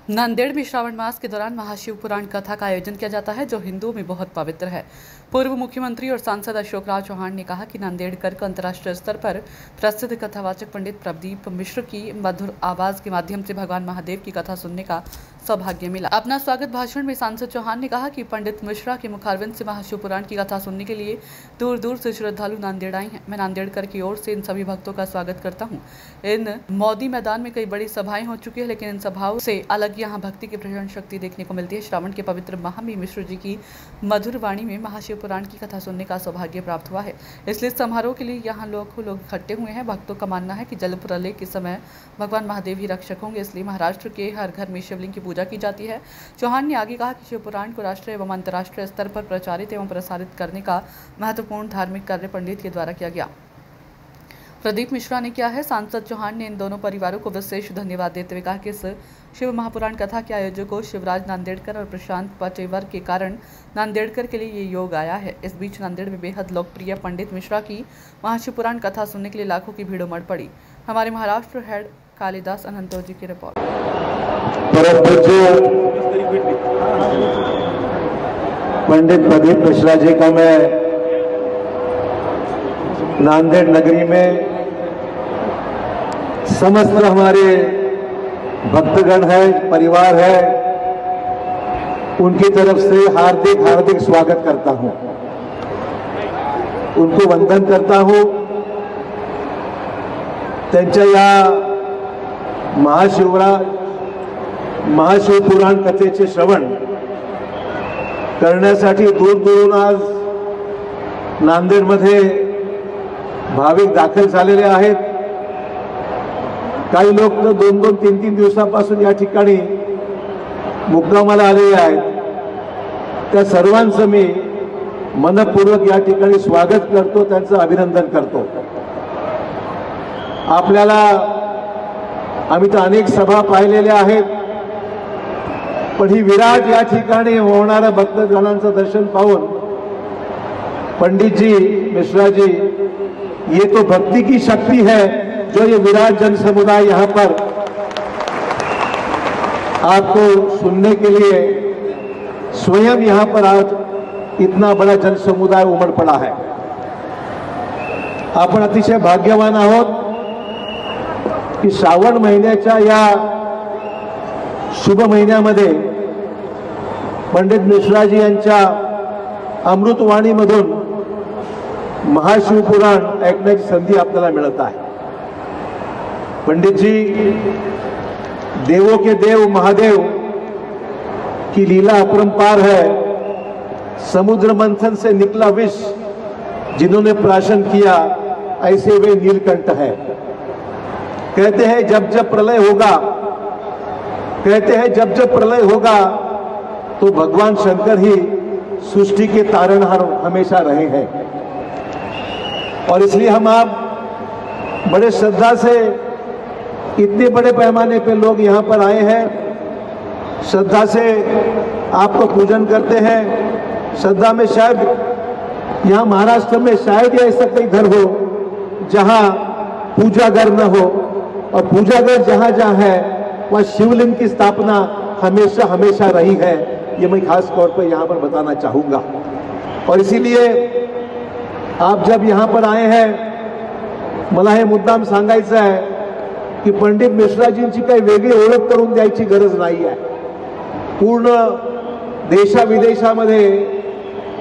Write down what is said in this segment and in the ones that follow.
नांदेड़ में श्रावण मास के दौरान महाशिव पुराण कथा का आयोजन किया जाता है, जो हिंदुओं में बहुत पवित्र है। पूर्व मुख्यमंत्री और सांसद अशोक राव चौहान ने कहा कि नांदेड़कर को अंतर्राष्ट्रीय स्तर पर प्रसिद्ध कथावाचक पंडित प्रदीप मिश्र की मधुर आवाज के माध्यम से भगवान महादेव की कथा सुनने का सौभाग्य मिला। अपना स्वागत भाषण में सांसद चौहान ने कहा कि पंडित मिश्रा के मुखारविंद से महाशिव पुराण की कथा सुनने के लिए दूर दूर से श्रद्धालु नांदेड़ आए हैं। मैं नांदेड़कर की ओर से इन सभी भक्तों का स्वागत करता हूँ। इन मोदी मैदान में कई बड़ी सभाएं हो चुकी है, लेकिन इन सभाओं से अलग यहाँ भक्ति की प्रचंड शक्ति देखने को मिलती है। श्रावण के पवित्र माह में मिश्र जी की मधुर वाणी में महाशिव पुराण की कथा सुनने का सौभाग्य प्राप्त हुआ है, इसलिए समारोह के लिए यहाँ लोग इकट्ठे हुए हैं। भक्तों का मानना है कि जल प्रलय के समय भगवान महादेव ही रक्षक होंगे, इसलिए महाराष्ट्र के हर घर में शिवलिंग की पूजा की जाती है। चौहान ने आगे कहा कि शिव पुराण को राष्ट्रीय एवं अंतर्राष्ट्रीय स्तर पर प्रचारित एवं प्रसारित करने का महत्वपूर्ण धार्मिक कार्य पंडित के द्वारा किया गया। प्रदीप मिश्रा ने किया है। सांसद चौहान ने इन दोनों परिवारों को विशेष धन्यवाद देते हुए कहा कि इस शिव महापुराण कथा के आयोजकों शिवराज नांदेड़कर और प्रशांत पचेवर के कारण नांदेड़कर के लिए ये योग आया है। इस बीच नांदेड़ में बेहद लोकप्रिय पंडित मिश्रा की महाशिव पुराण कथा सुनने के लिए लाखों की भीड़ उमड़ पड़ी। हमारे महाराष्ट्र हेड कालिदास अनंतो जी की रिपोर्ट। पंडित प्रदीप मिश्रा जी का मैं नांदेड़ नगरी में समस्त हमारे भक्तगण है, परिवार है, उनकी तरफ से हार्दिक हार्दिक स्वागत करता हूं, उनको वंदन करता हूं। त्यांच्या या महाशिव पुराण कथेचे श्रवण करण्यासाठी दूर दूरून आज नांदेडमध्ये भाविक दाखल झालेले आहेत। काही लोक तर 2-2, 3-3 दिवसापासून या ठिकाणी मुक्कामाला आलेले आहेत। त्या सर्वांचं मी मनपूर्वक या ठिकाणी स्वागत करतो, त्यांचं अभिनंदन करतो। आपल्याला आम्ही तर अनेक सभा पाहिलेल्या आहेत, पण ही विराट या ठिकाणी होणाऱ्या भक्तगणांचं दर्शन पाहून पंडित जी मिश्रा जी, ये तो भक्ति की शक्ति है जो ये विराट जन समुदाय यहाँ पर आपको सुनने के लिए स्वयं यहाँ पर आज इतना बड़ा जन समुदाय उमड़ पड़ा है। आपण अतिशय भाग्यवान आहोत की श्रावण महिन्याच्या या शुभ महिन्यामध्ये पंडित मिश्राजी यांच्या अमृतवाणीमधून महाशिव पुराण ऐकण्याची संधी आपल्याला मिळत आहे। पंडित जी देवों के देव महादेव की लीला अपरंपार है। समुद्र मंथन से निकला विष जिन्होंने प्राशन किया, ऐसे वे नीलकंठ है। कहते हैं जब जब प्रलय होगा, कहते हैं जब जब प्रलय होगा तो भगवान शंकर ही सृष्टि के तारणहार हमेशा रहे हैं। और इसलिए हम आप बड़े श्रद्धा से, इतने बड़े पैमाने पे लोग यहाँ पर आए हैं, श्रद्धा से आपको पूजन करते हैं। श्रद्धा में शायद यहाँ महाराष्ट्र में शायद ऐसा कहीं घर हो जहाँ पूजागर न हो, और पूजागर जहाँ जहाँ है वह शिवलिंग की स्थापना हमेशा हमेशा रही है। ये मैं खास तौर पर यहाँ पर बताना चाहूँगा। और इसीलिए आप जब यहाँ पर आए हैं, मला हे मुद्दाम सांगायचं आहे की पंडित मिश्राजींची काही वेगळी ओळख करून द्यायची गरज नाही आहे। पूर्ण देशाविदेशामध्ये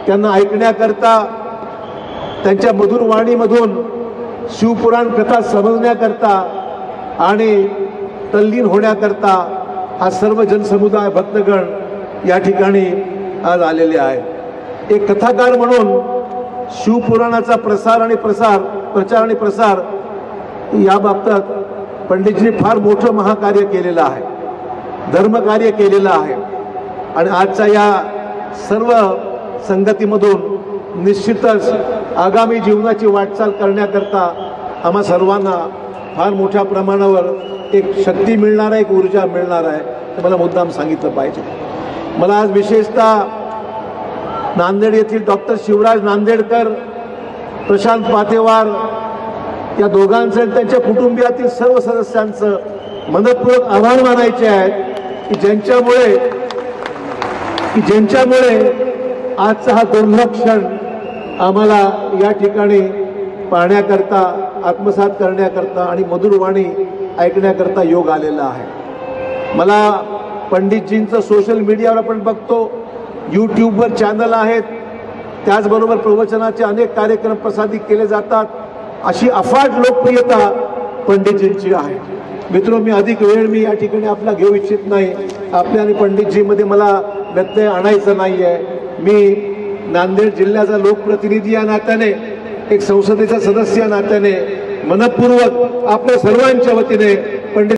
त्यांना ऐकण्याकरता, त्यांच्या मधुर वाणीमधून शिवपुराण कथा समजण्याकरता आणि तल्लीन होण्याकरता हा सर्व जनसमुदाय भक्तगण या ठिकाणी आज आलेले आहेत। एक कथाकार म्हणून शिवपुराणाचा प्रचार आणि प्रसार या बाबतीत पंडितजी फार मोठं महाकार्य केलेलं आहे, धर्मकार्य केलेलं आहे। आणि आजच्या या सर्व संगतीमधून निश्चितच आगामी जीवनाची वाटचाल करण्याकरता आम्हा सर्वांना फार मोठ्या प्रमाणावर एक शक्ती मिळणार आहे, एक ऊर्जा मिळणार आहे, हे मला मुद्दाम सांगितलं पाहिजे। मला आज विशेषतः नांदेड येथील डॉक्टर शिवराज नांदेडकर, प्रशांत पातेवार या दोघांचे आणि त्यांच्या कुटुंबियातील सर्व सदस्यांचं मनपूर्वक आभार मानायचे आहेत की ज्यांच्यामुळे आजचा हा दुर्लभ क्षण आम्हाला या ठिकाणी पाहण्याकरता, आत्मसात करण्याकरता आणि मधुर वाणी ऐकण्याकरता योग आलेला आहे. मला पंडितजींचं सोशल मीडियावर आपण बघतो, यूट्यूबवर चॅनल आहेत, त्याचबरोबर प्रवचनाचे अनेक कार्यक्रम प्रसारित केले जातात. अशी अफाट लोकप्रियता पंडितजींची आहे. मित्रो, मी अधिक वेळ मी या ठिकाणी आपला घेऊ इच्छित नाही. आपल्या आणि पंडितजीमध्ये मला व्यत्यय आणायचा नाहीये. मी नांदेड जिल्ह्याचा लोकप्रतिनिधी या नात्याने, एक संसदेचा सदस्य या नात्याने मनपूर्वक आपल्या सर्वांच्या वतीने पंडित